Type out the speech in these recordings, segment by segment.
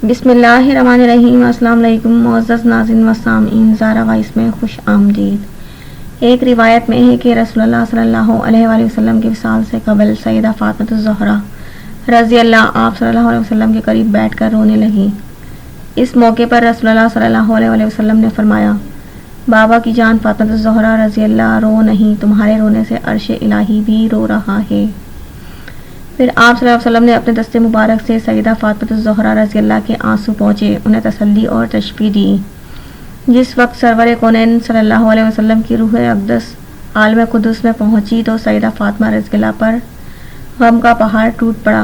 بسم اللہ الرحمن الرحیم۔ السلام علیکم معزز ناظرین و سامعین، زارا وائس میں خوش آمدید۔ ایک روایت میں ہے کہ رسول اللہ صلی اللہ علیہ وآلہ وسلم کے وصال سے قبل سیدہ فاطمہ الزہرا رضی اللہ آپ صلی اللہ علیہ وسلم کے قریب بیٹھ کر رونے لگیں۔ اس موقع پر رسول اللہ صلی اللہ علیہ وآلہ وسلم نے فرمایا، بابا کی جان فاطمہ الزہرا رضی اللہ، رو نہیں، تمہارے رونے سے عرش الہی بھی رو رہا ہے۔ پھر آپ صلی اللہ علیہ وسلم نے اپنے دست مبارک سے سیدہ فاطمہ الزہرا رضی اللہ کے آنسو پہنچے، انہیں تسلی اور تشفی دی۔ جس وقت سرور کونین صلی اللہ علیہ وسلم کی روح اقدس عالم قدس میں پہنچی تو سیدہ فاطمہ رضی اللہ پر غم کا پہاڑ ٹوٹ پڑا۔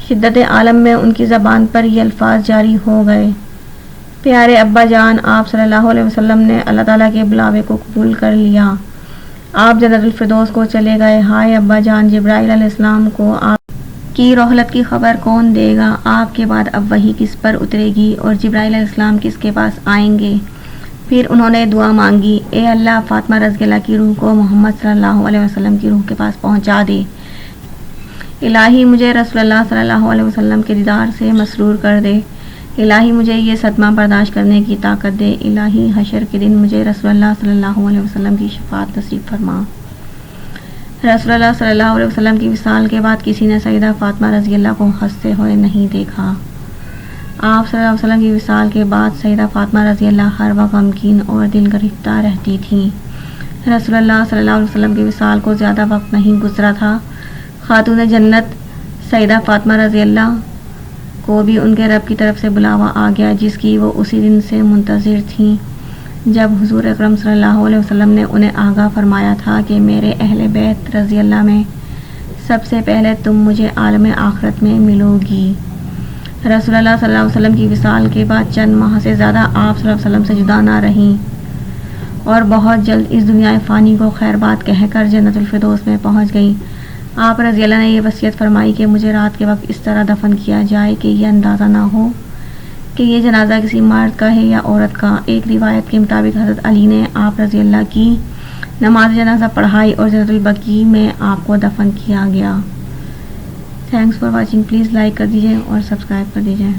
شدت عالم میں ان کی زبان پر یہ الفاظ جاری ہو گئے، پیارے ابا جان، آپ صلی اللہ علیہ وسلم نے اللہ تعالیٰ کے بلاوے کو قبول کر لیا، آپ جنت الفردوس کو چلے گئے۔ ہائے ابا جان، جبرائیل علیہ السلام کو آپ کی رحلت کی خبر کون دے گا؟ آپ کے بعد اب وحی کس پر اترے گی اور جبرائیل علیہ السلام کس کے پاس آئیں گے؟ پھر انہوں نے دعا مانگی، اے اللہ، فاطمہ رضی اللہ کی روح کو محمد صلی اللہ علیہ وسلم کی روح کے پاس پہنچا دے۔ الہی مجھے رسول اللہ صلی اللہ علیہ وسلم کے دیدار سے مسرور کر دے۔ الہی مجھے یہ صدمہ برداشت کرنے کی طاقت دے۔ الہی حشر کے دن مجھے رسول اللہ صلی اللہ علیہ وسلم کی شفاعت نصیب فرما۔ رسول اللہ صلی اللہ علیہ وسلم کی وصال کے بعد کسی نے سیدہ فاطمہ رضی اللہ کو ہنستے ہوئے نہیں دیکھا۔ آپ صلی اللہ علیہ وسلم کی وصال کے بعد سیدہ فاطمہ رضی اللہ ہر وقت غمگین اور دل گرفتہ رہتی تھیں۔ رسول اللہ صلی اللہ علیہ وسلم کی وصال کو زیادہ وقت نہیں گزرا تھا، خاتون جنت سیدہ فاطمہ رضی اللہ کو بھی ان کے رب کی طرف سے بلاوا آ گیا، جس کی وہ اسی دن سے منتظر تھیں جب حضور اکرم صلی اللہ علیہ وسلم نے انہیں آگاہ فرمایا تھا کہ میرے اہل بیت رضی اللہ میں سب سے پہلے تم مجھے عالم آخرت میں ملو گی۔ رسول اللہ صلی اللہ علیہ وسلم کی وصال کے بعد چند ماہ سے زیادہ آپ صلی اللہ علیہ وسلم سے جدا نہ رہیں اور بہت جلد اس دنیا فانی کو خیر بات کہہ کر جنت الفردوس میں پہنچ گئیں۔ آپ رضی اللہ نے یہ وصیت فرمائی کہ مجھے رات کے وقت اس طرح دفن کیا جائے کہ یہ اندازہ نہ ہو کہ یہ جنازہ کسی مرد کا ہے یا عورت کا۔ ایک روایت کے مطابق حضرت علی نے آپ رضی اللہ کی نماز جنازہ پڑھائی اور جنت البقیع میں آپ کو دفن کیا گیا۔ Thanks for watching, please like کر دیجیے اور سبسکرائب کر دیجیے۔